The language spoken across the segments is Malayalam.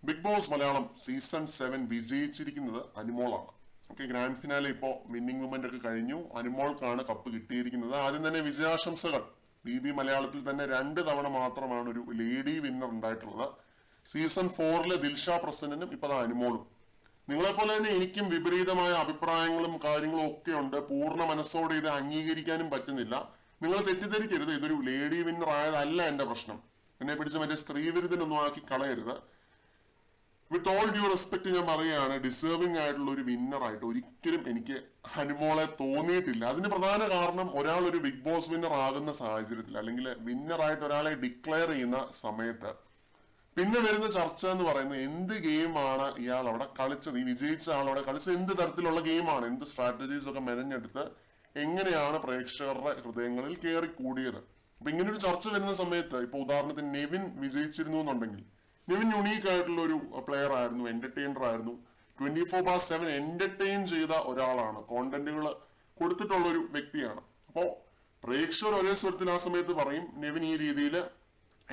ബിഗ് ബോസ് മലയാളം സീസൺ 7 വിജയിച്ചിരിക്കുന്നത് അനുമോളാണ്. ഓക്കെ, ഗ്രാൻഡ് ഫിനാലെ ഇപ്പോൾ വിന്നിംഗ് മൂവ്മെന്റ് ഒക്കെ കഴിഞ്ഞു. അനുമോൾക്കാണ് കപ്പ് കിട്ടിയിരിക്കുന്നത്. ആദ്യം തന്നെ വിജയാശംസകൾ. BB മലയാളത്തിൽ തന്നെ 2 തവണ മാത്രമാണ് ഒരു ലേഡി വിന്നർ ഉണ്ടായിട്ടുള്ളത്. സീസൺ 4 ദിൽഷ പ്രസന്നനും ഇപ്പൊ അനുമോളും. നിങ്ങളെപ്പോലെ തന്നെ എനിക്കും വിപരീതമായ അഭിപ്രായങ്ങളും കാര്യങ്ങളും ഒക്കെ ഉണ്ട്. പൂർണ്ണ മനസ്സോടെ ഇത് അംഗീകരിക്കാനും പറ്റുന്നില്ല. നിങ്ങൾ തെറ്റിദ്ധരിക്കരുത്, ഇതൊരു ലേഡി വിന്നർ ആയതല്ല എന്റെ പ്രശ്നം. എന്നെ പിടിച്ച് മറ്റേ സ്ത്രീവിരുദ്ധനൊന്നും ആക്കി കളയരുത്. വിത്ത് ഓൾ ഡ്യൂ റെസ്പെക്ട് ഞാൻ പറയുകയാണ്, ഡിസേർവിംഗ് ആയിട്ടുള്ള ഒരു വിന്നർ ആയിട്ട് ഒരിക്കലും എനിക്ക് അനുമോളെ തോന്നിയിട്ടില്ല. അതിന് പ്രധാന കാരണം, ഒരാൾ ഒരു ബിഗ് ബോസ് വിന്നർ ആകുന്ന സാഹചര്യത്തിൽ അല്ലെങ്കിൽ വിന്നർ ആയിട്ട് ഒരാളെ ഡിക്ലെയർ ചെയ്യുന്ന സമയത്ത് പിന്നെ വരുന്ന ചർച്ച എന്ന് പറയുന്നത് എന്ത് ഗെയിമാണ് ഇയാൾ അവിടെ കളിച്ചത്, ഈ വിജയിച്ച ആൾ അവിടെ കളിച്ചത് എന്ത് തരത്തിലുള്ള ഗെയിമാണ്, എന്ത് സ്ട്രാറ്റജീസ് ഒക്കെ മെനഞ്ഞെടുത്ത് എങ്ങനെയാണ് പ്രേക്ഷകരുടെ ഹൃദയങ്ങളിൽ കയറി കൂടിയത്. അപ്പൊ ഇങ്ങനൊരു ചർച്ച വരുന്ന സമയത്ത് ഇപ്പൊ ഉദാഹരണത്തിന് നെവിൻ വിജയിച്ചിരുന്നു എന്നുണ്ടെങ്കിൽ, നെവിൻ യുണീക്ക് ആയിട്ടുള്ള ഒരു പ്ലെയർ ആയിരുന്നു, എന്റർടൈനർ ആയിരുന്നു, 24/7 എന്റർടൈൻ ചെയ്ത ഒരാളാണ്, കോണ്ടന്റുകൾ കൊടുത്തിട്ടുള്ള ഒരു വ്യക്തിയാണ്. അപ്പോ പ്രേക്ഷകർ ഒരേ സ്വരത്തിൽ ആ സമയത്ത് പറയും നെവിൻ ഈ രീതിയിൽ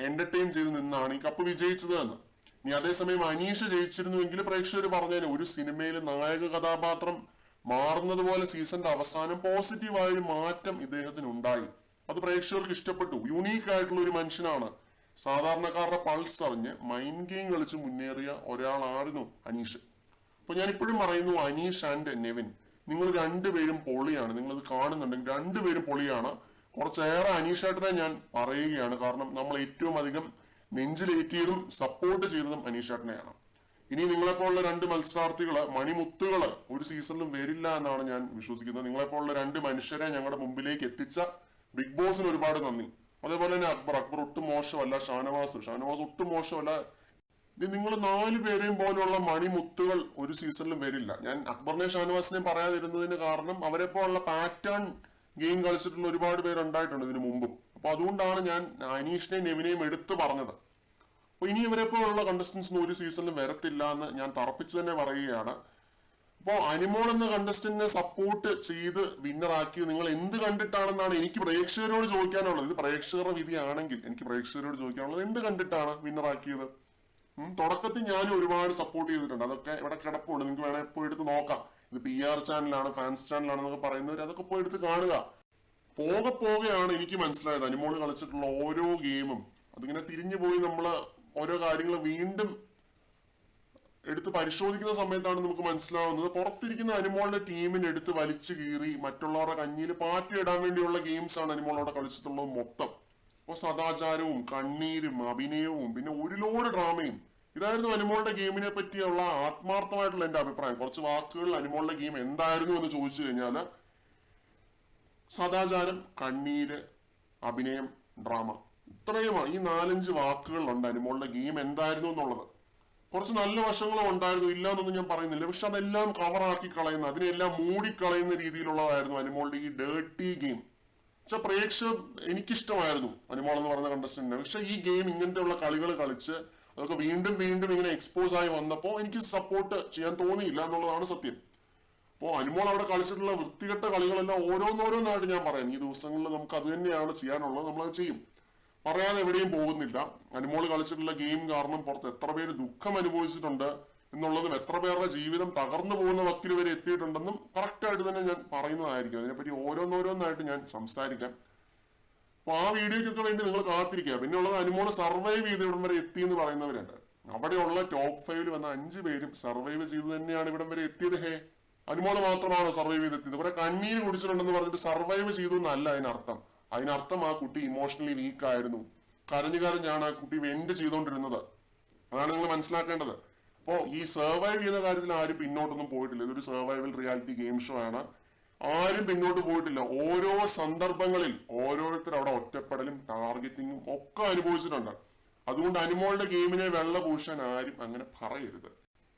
എന്റർടൈൻ ചെയ്ത് നിന്നാണ് ഈ കപ്പ് വിജയിച്ചത് എന്ന്. ഇനി അതേസമയം അനീഷ് ജയിച്ചിരുന്നുവെങ്കിൽ പ്രേക്ഷകർ പറഞ്ഞേനെ ഒരു സിനിമയിൽ നായക കഥാപാത്രം മാറുന്നത് പോലെ സീസണിന്റെ അവസാനം പോസിറ്റീവായ ഒരു മാറ്റം ഇദ്ദേഹത്തിന് ഉണ്ടായി. അത് പ്രേക്ഷകർക്ക് ഇഷ്ടപ്പെട്ടു. യുണീക്ക് ആയിട്ടുള്ള ഒരു മനുഷ്യനാണ്. സാധാരണക്കാരുടെ പൾസ് അറിഞ്ഞ് മൈൻഡ് ഗെയിം കളിച്ച് മുന്നേറിയ ഒരാളായിരുന്നു അനീഷ്. അപ്പൊ ഞാൻ ഇപ്പോഴും പറയുന്നു, അനീഷ് ആൻഡ് നെവിൻ നിങ്ങൾ രണ്ടുപേരും പൊളിയാണ്. നിങ്ങളത് കാണുന്നുണ്ടെങ്കിൽ രണ്ടുപേരും പൊളിയാണ്. കുറച്ചേറെ അനീഷേട്ടനെ ഞാൻ പറയുകയാണ്, കാരണം നമ്മൾ ഏറ്റവും അധികം നെഞ്ചിലേറ്റിയതും സപ്പോർട്ട് ചെയ്തതും അനീഷേട്ടനെയാണ്. ഇനി നിങ്ങളെപ്പോലുള്ള 2 മത്സരാർത്ഥികള്, മണിമുത്തുകള് ഒരു സീസണിലും വരില്ല എന്നാണ് ഞാൻ വിശ്വസിക്കുന്നത്. നിങ്ങളെപ്പോലുള്ള 2 മനുഷ്യരെ ഞങ്ങളുടെ മുമ്പിലേക്ക് എത്തിച്ച ബിഗ് ബോസിന് ഒരുപാട് നന്ദി. അതേപോലെ തന്നെ അക്ബർ ഒട്ടും മോശമല്ല, ഷാനവാസ് ഒട്ടും മോശമല്ല. നിങ്ങൾ 4 പേരെയും പോലുള്ള മണിമുത്തുകൾ ഒരു സീസണിലും വരില്ല. ഞാൻ അക്ബറിനെ ഷാനവാസിനെയും പറയാതിരുന്നതിന് കാരണം അവരെ പോലുള്ള പാറ്റേൺ ഗെയിം കളിച്ചിട്ടുള്ള ഒരുപാട് പേരുണ്ടായിട്ടുണ്ട് ഇതിനു മുമ്പും. അപ്പൊ അതുകൊണ്ടാണ് ഞാൻ അനീഷിനെയും നെവിനെയും എടുത്തു പറഞ്ഞത്. അപ്പൊ ഇനി ഇവരെ പോലുള്ള കണ്ടസ്റ്റൻസിന് ഒരു സീസണിലും വരത്തില്ല എന്ന് ഞാൻ തറപ്പിച്ച് തന്നെ പറയുകയാണ്. അപ്പോ അനുമോൾ എന്ന കണ്ടസ്റ്റന്റിനെ സപ്പോർട്ട് ചെയ്ത് വിന്നറാക്കിയത് നിങ്ങൾ എന്ത് കണ്ടിട്ടാണെന്നാണ് എനിക്ക് പ്രേക്ഷകരോട് ചോദിക്കാനുള്ളത്. ഇത് പ്രേക്ഷകരുടെ വിധിയാണെങ്കിൽ എനിക്ക് പ്രേക്ഷകരോട് ചോദിക്കാനുള്ളത്, എന്ത് കണ്ടിട്ടാണ് വിന്നറാക്കിയത്? തുടക്കത്തിൽ ഞാനും ഒരുപാട് സപ്പോർട്ട് ചെയ്തിട്ടുണ്ട്. അതൊക്കെ ഇവിടെ കിടപ്പുണ്ട്, നിങ്ങൾക്ക് വേണേൽ പോയി എടുത്ത് നോക്കാം. ഇത് PR ചാനലാണ്, ഫാൻസ് ചാനലാണെന്നൊക്കെ പറയുന്നവർ അതൊക്കെ പോയി എടുത്ത് കാണുക. പോകെയാണ് എനിക്ക് മനസ്സിലായത് അനുമോൾ കളിച്ചിട്ടുള്ള ഓരോ ഗെയിമും അതിങ്ങനെ തിരിഞ്ഞു പോയി നമ്മള് ഓരോ കാര്യങ്ങൾ വീണ്ടും എടുത്ത് പരിശോധിക്കുന്ന സമയത്താണ് നമുക്ക് മനസ്സിലാവുന്നത്, പുറത്തിരിക്കുന്ന അനുമോളുടെ ടീമിനെ എടുത്ത് വലിച്ചു കീറി മറ്റുള്ളവരുടെ കഞ്ഞിയിൽ പാറ്റിയിടാൻ വേണ്ടിയുള്ള ഗെയിംസ് ആണ് അനുമോൾ അവിടെ കളിച്ചിട്ടുള്ളത് മൊത്തം. അപ്പൊ സദാചാരവും കണ്ണീരും അഭിനയവും പിന്നെ ഒരു ലോഡ് ഡ്രാമയും, ഇതായിരുന്നു അനുമോളുടെ ഗെയിമിനെ പറ്റിയുള്ള ആത്മാർത്ഥമായിട്ടുള്ള എന്റെ അഭിപ്രായം. കുറച്ച് വാക്കുകളിൽ അനുമോളുടെ ഗെയിം എന്തായിരുന്നു എന്ന് ചോദിച്ചു കഴിഞ്ഞാല്, സദാചാരം, കണ്ണീര്, അഭിനയം, ഡ്രാമ, ഇത്രയുമാണ്. ഈ 4-5 വാക്കുകളിലുണ്ട് അനുമോളുടെ ഗെയിം എന്തായിരുന്നു എന്നുള്ളത്. കുറച്ച് നല്ല വശങ്ങളും ഉണ്ടായിരുന്നു, ഇല്ല എന്നൊന്നും ഞാൻ പറയുന്നില്ല. പക്ഷെ അതെല്ലാം കവറാക്കി കളയുന്ന, അതിനെല്ലാം മൂടിക്കളയുന്ന രീതിയിലുള്ളതായിരുന്നു അനുമോളുടെ ഈ ഡേർട്ടി ഗെയിം. പക്ഷെ പ്രേക്ഷകർ, എനിക്കിഷ്ടമായിരുന്നു അനുമോൾ എന്ന് പറയുന്ന കണ്ടസ്റ്റന്റിനെ. പക്ഷെ ഈ ഗെയിം ഇങ്ങനത്തെയുള്ള കളികൾ കളിച്ച് അതൊക്കെ വീണ്ടും വീണ്ടും ഇങ്ങനെ എക്സ്പോസ് ആയി വന്നപ്പോ എനിക്ക് സപ്പോർട്ട് ചെയ്യാൻ തോന്നിയില്ല എന്നുള്ളതാണ് സത്യം. അപ്പോ അനുമോൾ അവിടെ കളിച്ചിട്ടുള്ള വൃത്തികെട്ട കളികളെല്ലാം ഓരോന്നോരോന്നായിട്ട് ഞാൻ പറയാം. ഈ ദിവസങ്ങളിൽ നമുക്ക് അത് തന്നെയാണ് ചെയ്യാനുള്ളത്, നമ്മളത് ചെയ്യും, പറയാതെ എവിടെയും പോകുന്നില്ല. അനുമോൾ കളിച്ചിട്ടുള്ള ഗെയിം കാരണം പുറത്ത് എത്ര പേര് ദുഃഖം അനുഭവിച്ചിട്ടുണ്ട് എന്നുള്ളതും എത്ര പേരുടെ ജീവിതം തകർന്നു പോകുന്ന വക്കിൽ വരെ എത്തിയിട്ടുണ്ടെന്നും കറക്റ്റായിട്ട് തന്നെ ഞാൻ പറയുന്നതായിരിക്കും. അതിനെപ്പറ്റി ഓരോന്നോരോന്നായിട്ട് ഞാൻ സംസാരിക്കാം. അപ്പൊ ആ വീഡിയോക്കൊക്കെ വേണ്ടി നിങ്ങൾ കാത്തിരിക്കുക. പിന്നെ ഉള്ളത്, അനുമോൾ സർവൈവ് ചെയ്ത് ഇവിടം വരെ എത്തി എന്ന് പറയുന്നവരുണ്ട്. അവിടെയുള്ള ടോപ്പ് 5 വന്ന 5 പേരും സർവൈവ് ചെയ്ത് തന്നെയാണ് ഇവിടം വരെ എത്തിയത്. അനുമോൾ മാത്രമാണോ സർവൈവ് ചെയ്തെത്തിയത്? കുറെ കണ്ണീര് കുടിച്ചിട്ടുണ്ടെന്ന് പറഞ്ഞിട്ട് സർവൈവ് ചെയ്തു എന്നല്ല അതിനർത്ഥം. അതിനർത്ഥം ആ കുട്ടി ഇമോഷണലി വീക്ക് ആയിരുന്നു, കരഞ്ഞാണ് ആ കുട്ടി വെന്റ് ചെയ്തുകൊണ്ടിരുന്നത്. അതാണ് നിങ്ങൾ മനസ്സിലാക്കേണ്ടത്. അപ്പോ ഈ സർവൈവ് ചെയ്യുന്ന കാര്യത്തിൽ ആരും പിന്നോട്ടൊന്നും പോയിട്ടില്ല. ഇതൊരു സർവൈവൽ റിയാലിറ്റി ഗെയിം ഷോ ആണ്. ആരും പിന്നോട്ട് പോയിട്ടില്ല. ഓരോ സന്ദർഭങ്ങളിൽ ഓരോരുത്തർ അവിടെ ഒറ്റപ്പെടലും ടാർഗറ്റിങ്ങും ഒക്കെ അനുഭവിച്ചിട്ടുണ്ട്. അതുകൊണ്ട് അനുമോളുടെ ഗെയിമിനെ വെള്ളപൂശാൻ ആരും അങ്ങനെ പറയരുത്.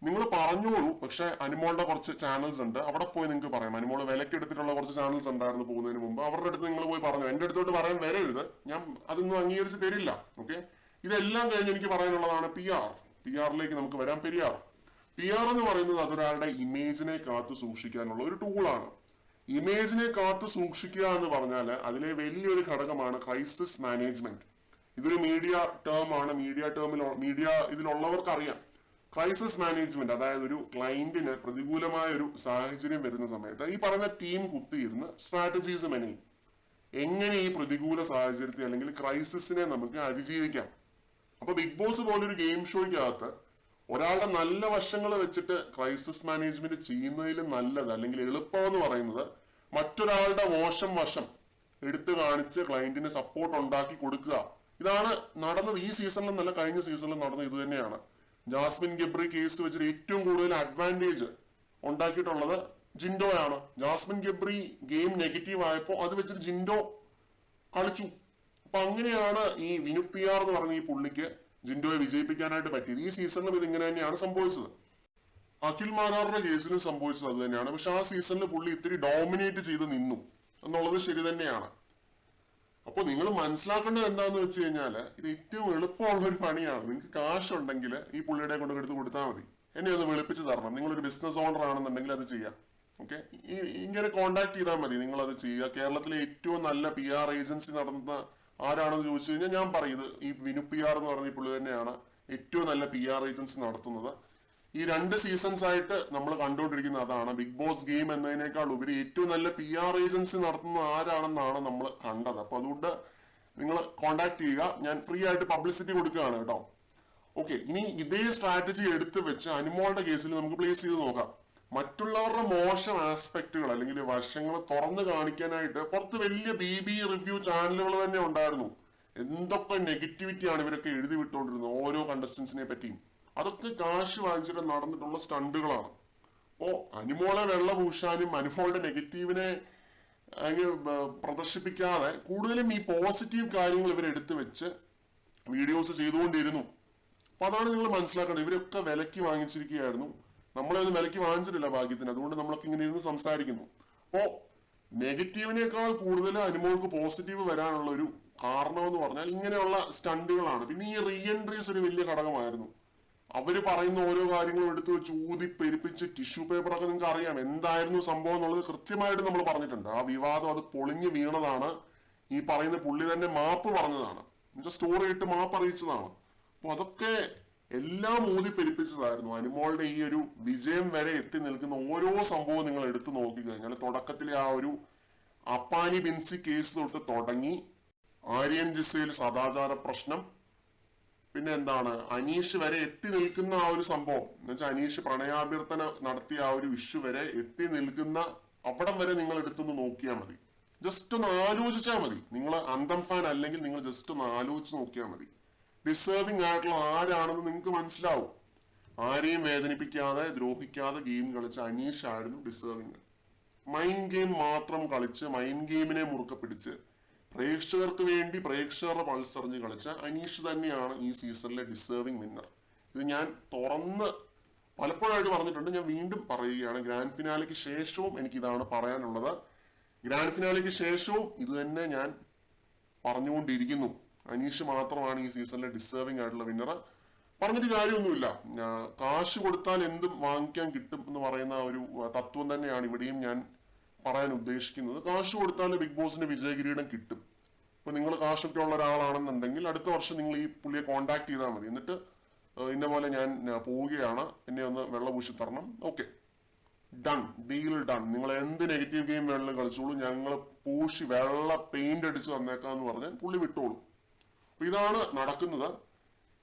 നിങ്ങൾ പറഞ്ഞോളൂ. പക്ഷെ അനുമോളുടെ കുറച്ച് ചാനൽസ് ഉണ്ട്, അവിടെ പോയി നിങ്ങൾക്ക് പറയാം. അനുമോൾ വിലക്കെടുത്തിട്ടുള്ള കുറച്ച് ചാനൽസ് ഉണ്ടായിരുന്നു പോകുന്നതിന് മുമ്പ്, അവരുടെ അടുത്ത് നിങ്ങൾ പോയി പറഞ്ഞു. എന്റെ അടുത്തോട്ട് പറയാൻ വരരുത്, ഞാൻ അതൊന്നും അംഗീകരിച്ച് തരില്ല. ഓക്കെ, ഇതെല്ലാം കഴിഞ്ഞ് എനിക്ക് പറയാനുള്ളതാണ് PR-ലേക്ക് നമുക്ക് വരാം. PR എന്ന് പറയുന്നത് അതൊരാളുടെ ഇമേജിനെ കാത്തു സൂക്ഷിക്കാനുള്ള ഒരു ടൂളാണ്. ഇമേജിനെ കാത്തു സൂക്ഷിക്കുക എന്ന് പറഞ്ഞാൽ അതിലെ വലിയൊരു ഘടകമാണ് ക്രൈസിസ് മാനേജ്മെന്റ്. ഇതൊരു മീഡിയ ടേം ആണ്. മീഡിയ ഇതിലുള്ളവർക്ക് അറിയാം. ക്രൈസിസ് മാനേജ്മെന്റ്, അതായത് ഒരു ക്ലയന്റിന് പ്രതികൂലമായ ഒരു സാഹചര്യം വരുന്ന സമയത്ത് ഈ പറഞ്ഞ ടീം കുത്തിയിരുന്ന് സ്ട്രാറ്റജീസ് മെനയും എങ്ങനെ ഈ പ്രതികൂല സാഹചര്യത്തെ അല്ലെങ്കിൽ ക്രൈസിസിനെ നമുക്ക് അതിജീവിക്കാം. അപ്പൊ ബിഗ് ബോസ് പോലൊരു ഗെയിം ഷോയ്ക്കകത്ത് ഒരാളുടെ നല്ല വശങ്ങൾ വെച്ചിട്ട് ക്രൈസിസ് മാനേജ്മെന്റ് ചെയ്യുന്നതിൽ നല്ലത് അല്ലെങ്കിൽ എളുപ്പം എന്ന് പറയുന്നത് മറ്റൊരാളുടെ മോശം വശം എടുത്തു കാണിച്ച് ക്ലയന്റിന് സപ്പോർട്ട് ഉണ്ടാക്കി കൊടുക്കുക. ഇതാണ് നടന്നത് ഈ സീസണിലും നല്ല കഴിഞ്ഞ സീസണിലും നടന്നത് ഇത് തന്നെയാണ്. ജാസ്മിൻ ഗബ്രി കേസ് വെച്ചിട്ട് ഏറ്റവും കൂടുതൽ അഡ്വാൻറ്റേജ് ഉണ്ടാക്കിയിട്ടുള്ളത് ജിൻഡോയാണ്. ജാസ്മിൻ ഗബ്രി ഗെയിം നെഗറ്റീവ് ആയപ്പോൾ അത് വെച്ചിട്ട് ജിൻഡോ കളിച്ചു. അപ്പൊ അങ്ങനെയാണ് ഈ വിനു PR എന്ന് പറഞ്ഞ ഈ പുള്ളിക്ക് ജിൻഡോയെ വിജയിപ്പിക്കാനായിട്ട് പറ്റിയത്. ഈ സീസണിലും ഇത് ഇങ്ങനെ തന്നെയാണ് സംഭവിച്ചത്. അഖിൽ മാരാറുടെ കേസിലും സംഭവിച്ചത് അത് തന്നെയാണ്. പക്ഷെ ആ സീസണിൽ പുള്ളി ഇത്തിരി ഡോമിനേറ്റ് ചെയ്ത് നിന്നു എന്നുള്ളത് ശരി തന്നെയാണ്. അപ്പൊ നിങ്ങൾ മനസ്സിലാക്കേണ്ടത് എന്താന്ന് വെച്ച് കഴിഞ്ഞാല് ഇത് ഏറ്റവും എളുപ്പമുള്ള ഒരു പണിയാണ്. നിങ്ങൾക്ക് കാശുണ്ടെങ്കിൽ ഈ പുള്ളിയുടെ കൊണ്ട് എടുത്ത് കൊടുത്താൽ മതി. എന്നെ ഒന്ന് വെളുപ്പിച്ച് തരണം. നിങ്ങളൊരു ബിസിനസ് ഓണർ ആണെന്നുണ്ടെങ്കിൽ അത് ചെയ്യാം. ഓക്കെ, ഇങ്ങനെ കോണ്ടാക്ട് ചെയ്താൽ മതി, നിങ്ങൾ അത് ചെയ്യുക. കേരളത്തിലെ ഏറ്റവും നല്ല PR ഏജൻസി നടത്തുന്ന ആരാണെന്ന് ചോദിച്ചു കഴിഞ്ഞാൽ ഞാൻ പറയുന്നത് ഈ വിനു PR എന്ന് പറഞ്ഞ പുള്ളി തന്നെയാണ് ഏറ്റവും നല്ല PR ഏജൻസി നടത്തുന്നത്. ഈ 2 സീസൺസ് ആയിട്ട് നമ്മൾ കണ്ടുകൊണ്ടിരിക്കുന്ന അതാണ്. ബിഗ് ബോസ് ഗെയിം എന്നതിനേക്കാൾ ഉപരി ഏറ്റവും നല്ല PR ഏജൻസി നടത്തുന്ന ആരാണെന്നാണ് നമ്മൾ കണ്ടത്. അപ്പൊ അതുകൊണ്ട് നിങ്ങൾ കോണ്ടാക്ട് ചെയ്യുക. ഞാൻ ഫ്രീ ആയിട്ട് പബ്ലിസിറ്റി കൊടുക്കുകയാണ് കേട്ടോ. ഓക്കെ, ഇനി ഇതേ സ്ട്രാറ്റജി എടുത്തു വെച്ച് അനുമോളുടെ കേസിൽ നമുക്ക് പ്ലേസ് ചെയ്ത് നോക്കാം. മറ്റുള്ളവരുടെ മോശം ആസ്പെക്ടുകൾ അല്ലെങ്കിൽ വശങ്ങൾ തുറന്നു കാണിക്കാനായിട്ട് പുറത്ത് വലിയ BB റിവ്യൂ ചാനലുകൾ തന്നെ ഉണ്ടായിരുന്നു. എന്തൊക്കെ നെഗറ്റിവിറ്റിയാണ് ഇവരൊക്കെ എഴുതി വിട്ടുകൊണ്ടിരുന്നത് ഓരോ കണ്ടസ്റ്റൻസിനെ പറ്റിയും. അതൊക്കെ കാശ് വാങ്ങിച്ചിട്ട് നടന്നിട്ടുള്ള സ്റ്റണ്ടുകളാണ്. അപ്പോ അനുമോളെ വെള്ള പൂശാനും അനുമോളുടെ നെഗറ്റീവിനെ പ്രദർശിപ്പിക്കാതെ കൂടുതലും ഈ പോസിറ്റീവ് കാര്യങ്ങൾ ഇവർ എടുത്തു വെച്ച് വീഡിയോസ് ചെയ്തുകൊണ്ടിരുന്നു. അപ്പൊ അതാണ് നിങ്ങൾ മനസ്സിലാക്കേണ്ടത്. ഇവരൊക്കെ വിലക്ക് വാങ്ങിച്ചിരിക്കുകയായിരുന്നു. നമ്മളെ ഒന്നും വിലക്ക് വാങ്ങിച്ചിട്ടില്ല ഭാഗ്യത്തിന്. അതുകൊണ്ട് നമ്മളൊക്കെ ഇങ്ങനെ ഇരുന്ന് സംസാരിക്കുന്നു. അപ്പോ നെഗറ്റീവിനേക്കാൾ കൂടുതൽ അനുമോൾക്ക് പോസിറ്റീവ് വരാനുള്ള ഒരു കാരണം എന്ന് പറഞ്ഞാൽ ഇങ്ങനെയുള്ള സ്റ്റണ്ടുകളാണ്. പിന്നെ ഈ റീ എൻട്രീസ് ഒരു വലിയ ഘടകമായിരുന്നു. അവര് പറയുന്ന ഓരോ കാര്യങ്ങളും എടുത്ത് വെച്ച് ഊതി പെരുപ്പിച്ച് ടിഷ്യൂ പേപ്പറൊക്കെ നിങ്ങൾക്ക് അറിയാം എന്തായിരുന്നു സംഭവം എന്നുള്ളത് കൃത്യമായിട്ട് നമ്മൾ പറഞ്ഞിട്ടുണ്ട്. ആ വിവാദം അത് പൊളിഞ്ഞു വീണതാണ്. ഈ പറയുന്ന പുള്ളി തന്നെ മാപ്പ് പറഞ്ഞതാണ്, സ്റ്റോറി ഇട്ട് മാപ്പ് അറിയിച്ചതാണ്. അപ്പൊ അതൊക്കെ എല്ലാം ഊതി പെരുപ്പിച്ചതായിരുന്നു. അനുമോളുടെ ഈ ഒരു വിജയം വരെ എത്തി നിൽക്കുന്ന ഓരോ സംഭവവും നിങ്ങൾ എടുത്തു നോക്കി കഴിഞ്ഞാൽ തുടക്കത്തിലെ ആ ഒരു അപ്പാനി ബിൻസി കേസ് തൊട്ട് തുടങ്ങി ആര്യൻ ജിസയിൽ സദാചാര പ്രശ്നം, പിന്നെ എന്താണ് അനീഷ് വരെ എത്തി നിൽക്കുന്ന ആ ഒരു സംഭവം എന്ന് വെച്ചാൽ അനീഷ് പ്രണയാഭ്യർത്ഥന നടത്തിയ ആ ഒരു ഇഷ്യൂ വരെ എത്തി നിൽക്കുന്ന അവിടം വരെ നിങ്ങൾ എടുത്തൊന്ന് നോക്കിയാൽ മതി. ജസ്റ്റ് ഒന്ന് ആലോചിച്ചാൽ മതി. നിങ്ങൾ അന്തം ഫാൻ അല്ലെങ്കിൽ നിങ്ങൾ ജസ്റ്റ് ഒന്ന് ആലോചിച്ച് നോക്കിയാൽ മതി. ഡിസേർവിംഗ് ആയിട്ടുള്ള ആരാണെന്ന് നിങ്ങൾക്ക് മനസ്സിലാവും. ആരെയും വേദനിപ്പിക്കാതെ ദ്രോഹിക്കാതെ ഗെയിം കളിച്ച അനീഷ് ആയിരുന്നു ഡിസേർവിംഗ്. മൈൻഡ് ഗെയിം മാത്രം കളിച്ച് മൈൻഡ് ഗെയിമിനെ മുറുക്കെ പിടിച്ച് പ്രേക്ഷകർക്ക് വേണ്ടി പ്രേക്ഷകരുടെ പൾസറിഞ്ഞ് കളിച്ച അനീഷ് തന്നെയാണ് ഈ സീസണിലെ ഡിസേർവിംഗ് വിന്നർ. ഇത് ഞാൻ തുറന്ന് പലപ്പോഴായിട്ട് പറഞ്ഞിട്ടുണ്ട്. ഞാൻ വീണ്ടും പറയുകയാണ്. ഗ്രാൻഡ് ഫിനാലയ്ക്ക് ശേഷവും എനിക്ക് ഇതാണ് പറയാനുള്ളത്. ഗ്രാൻഡ് ഫിനാലയ്ക്ക് ശേഷവും ഇത് തന്നെ ഞാൻ പറഞ്ഞുകൊണ്ടിരിക്കുന്നു. അനീഷ് മാത്രമാണ് ഈ സീസണിലെ ഡിസേർവിംഗ് ആയിട്ടുള്ള വിന്നർ. പറഞ്ഞിട്ട് കാര്യമൊന്നുമില്ല. കാശ് കൊടുത്താൽ എന്തും വാങ്ങിക്കാൻ കിട്ടും എന്ന് പറയുന്ന ഒരു തത്വം തന്നെയാണ് ഇവിടെയും ഞാൻ പറയാൻ ഉദ്ദേശിക്കുന്നത്. കാശ് കൊടുത്താൽ ബിഗ് ബോസിന്റെ വിജയകിരീടം കിട്ടും. ഇപ്പൊ നിങ്ങൾ കാശൊക്കെ ഉള്ള ഒരാളാണെന്നുണ്ടെങ്കിൽ അടുത്ത വർഷം നിങ്ങൾ ഈ പുള്ളിയെ കോണ്ടാക്ട് ചെയ്താൽ മതി. എന്നിട്ട് ഇന്ന പോലെ ഞാൻ പോവുകയാണ്, എന്നെ ഒന്ന് വെള്ളപൂശി തരണം. Okay, done, deal done. നിങ്ങൾ എന്ത് നെഗറ്റീവ് ഗെയിം വേണമെങ്കിലും കളിച്ചോളൂ, ഞങ്ങൾ പൂശി വെള്ള പെയിന്റ് അടിച്ച് തന്നേക്കാന്ന് പറഞ്ഞാൽ പുള്ളി വിട്ടോളൂ. അപ്പൊ ഇതാണ് നടക്കുന്നത്.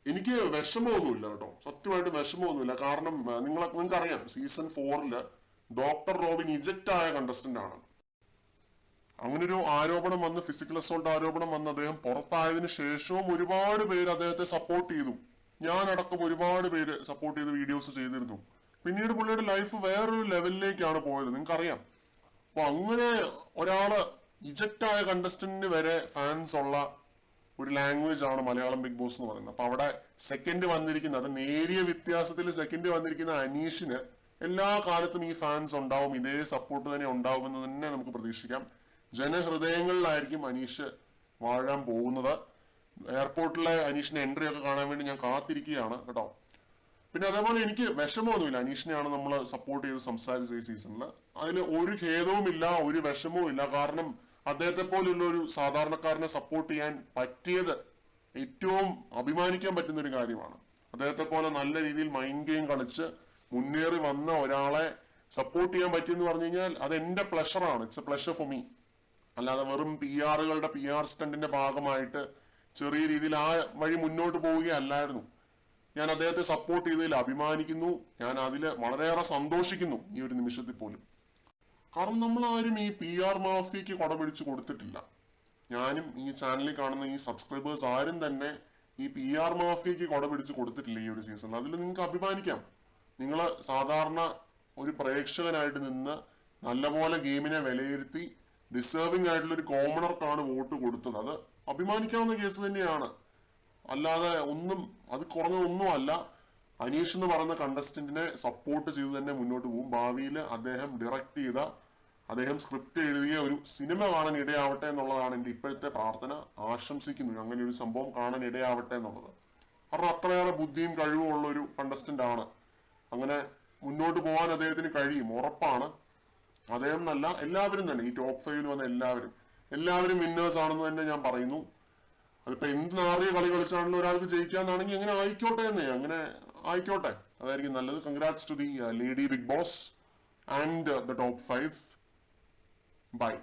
എനിക്ക് വിഷമമൊന്നുമില്ല കേട്ടോ, സത്യമായിട്ട് വിഷമമൊന്നുമില്ല. കാരണം നിങ്ങൾക്ക് അറിയാം സീസൺ 4 ഡോക്ടർ റോബിൻ ഇജക്റ്റ് ആയ കണ്ടസ്റ്റന്റ് ആണ്. അങ്ങനൊരു ആരോപണം വന്ന്, ഫിസിക്കൽ അസോൾട്ട് ആരോപണം വന്ന് അദ്ദേഹം പുറത്തായതിനു ശേഷവും ഒരുപാട് പേര് അദ്ദേഹത്തെ സപ്പോർട്ട് ചെയ്തു. ഞാനടക്കം ഒരുപാട് പേര് സപ്പോർട്ട് ചെയ്ത് വീഡിയോസ് ചെയ്തിരുന്നു. പിന്നീട് പുള്ളിയുടെ ലൈഫ് വേറൊരു ലെവലിലേക്കാണ് പോയത്, നിങ്ങൾക്കറിയാം. അപ്പൊ അങ്ങനെ ഒരാള് ഇജക്റ്റ് ആയ കണ്ടസ്റ്റന്റിന് വരെ ഫാൻസ് ഉള്ള ഒരു ലാംഗ്വേജ് ആണ് മലയാളം ബിഗ് ബോസ് എന്ന് പറയുന്നത്. അപ്പൊ അവിടെ സെക്കൻഡ് വന്നിരിക്കുന്ന, അത് നേരിയ വ്യത്യാസത്തിൽ സെക്കൻഡ് വന്നിരിക്കുന്ന അനീഷിന് എല്ലാ കാലത്തും ഈ ഫാൻസ് ഉണ്ടാവും, ഇതേ സപ്പോർട്ട് തന്നെ ഉണ്ടാവുമെന്ന് തന്നെ നമുക്ക് പ്രതീക്ഷിക്കാം. ജനഹൃദയങ്ങളിലായിരിക്കും അനീഷ് വാഴാൻ പോകുന്നത്. എയർപോർട്ടിലെ അനീഷിന്റെ എൻട്രി ഒക്കെ കാണാൻ വേണ്ടി ഞാൻ കാത്തിരിക്കുകയാണ് കേട്ടോ. പിന്നെ അതേപോലെ എനിക്ക് വിഷമമൊന്നുമില്ല. അനീഷിനെയാണ് നമ്മൾ സപ്പോർട്ട് ചെയ്ത് സംസാരിച്ച ഈ സീസണിൽ. അതിൽ ഒരു ഖേദവുമില്ല, ഒരു വിഷമവും ഇല്ല. കാരണം അദ്ദേഹത്തെ പോലുള്ള ഒരു സാധാരണക്കാരനെ സപ്പോർട്ട് ചെയ്യാൻ പറ്റിയത് ഏറ്റവും അഭിമാനിക്കാൻ പറ്റുന്ന ഒരു കാര്യമാണ്. അദ്ദേഹത്തെ പോലെ നല്ല രീതിയിൽ മൈൻഡ് ഗെയിം കളിച്ച് മുന്നേറി വന്ന ഒരാളെ സപ്പോർട്ട് ചെയ്യാൻ പറ്റിയെന്ന് പറഞ്ഞു കഴിഞ്ഞാൽ അത് എന്റെ പ്ലഷറാണ്. It's a pleasure for me. അല്ലാതെ വെറും PR സ്റ്റണ്ടിന്റെ ഭാഗമായിട്ട് ചെറിയ രീതിയിൽ ആ വഴി മുന്നോട്ട് പോവുകയല്ലായിരുന്നു. ഞാൻ അദ്ദേഹത്തെ സപ്പോർട്ട് ചെയ്തതിൽ അഭിമാനിക്കുന്നു. ഞാൻ അതിൽ വളരെയേറെ സന്തോഷിക്കുന്നു ഈ ഒരു നിമിഷത്തിൽ പോലും. കാരണം നമ്മൾ ആരും ഈ PR മാഫിയക്ക് കൊട പിടിച്ച് കൊടുത്തിട്ടില്ല. ഞാനും ഈ ചാനലിൽ കാണുന്ന ഈ സബ്സ്ക്രൈബേഴ്സ് ആരും തന്നെ ഈ PR മാഫിയക്ക് കൊട പിടിച്ച് കൊടുത്തിട്ടില്ല ഈ ഒരു സീസണിൽ. അതിൽ നിങ്ങൾക്ക് അഭിമാനിക്കാം. നിങ്ങൾ സാധാരണ ഒരു പ്രേക്ഷകനായിട്ട് നിന്ന് നല്ലപോലെ ഗെയിമിനെ വിലയിരുത്തി ഡിസേർവിംഗ് ആയിട്ടുള്ള ഒരു കോമണർക്കാണ് വോട്ട് കൊടുത്തത്. അത് അഭിമാനിക്കാവുന്ന കേസ് തന്നെയാണ്. അല്ലാതെ അത് കുറഞ്ഞതൊന്നും അല്ല. അനീഷ് എന്ന് പറയുന്ന കണ്ടസ്റ്റന്റിനെ സപ്പോർട്ട് ചെയ്ത് തന്നെ മുന്നോട്ട് പോകും. ഭാവിയിൽ അദ്ദേഹം സ്ക്രിപ്റ്റ് എഴുതിയ ഒരു സിനിമ കാണാൻ ഇടയാവട്ടെ എന്നുള്ളതാണ് എൻ്റെ ഇപ്പോഴത്തെ പ്രാർത്ഥന. ആശംസിക്കുന്നു അങ്ങനെ ഒരു സംഭവം കാണാൻ ഇടയാവട്ടെ എന്നുള്ളത്. കാരണം അത്രയേറെ ബുദ്ധിയും കഴിവും ഉള്ള ഒരു കണ്ടസ്റ്റന്റ് ആണ്. അങ്ങനെ മുന്നോട്ട് പോകാൻ അദ്ദേഹത്തിന് കഴിയും, ഉറപ്പാണ്. അദ്ദേഹം എന്നല്ല, എല്ലാവരും തന്നെ ഈ ടോപ്പ് 5 വന്ന എല്ലാവരും വിന്നേഴ്സ് ആണെന്ന് തന്നെ ഞാൻ പറയുന്നു. അതിപ്പോ എന്ത് നാറിയ കളി കളിച്ചാണെങ്കിലും ഒരാൾക്ക് ജയിക്കാന്നാണെങ്കിൽ അങ്ങനെ ആയിക്കോട്ടെ, അതായിരിക്കും നല്ലത്. Congrats to the lady Bigg Boss and the top 5. By.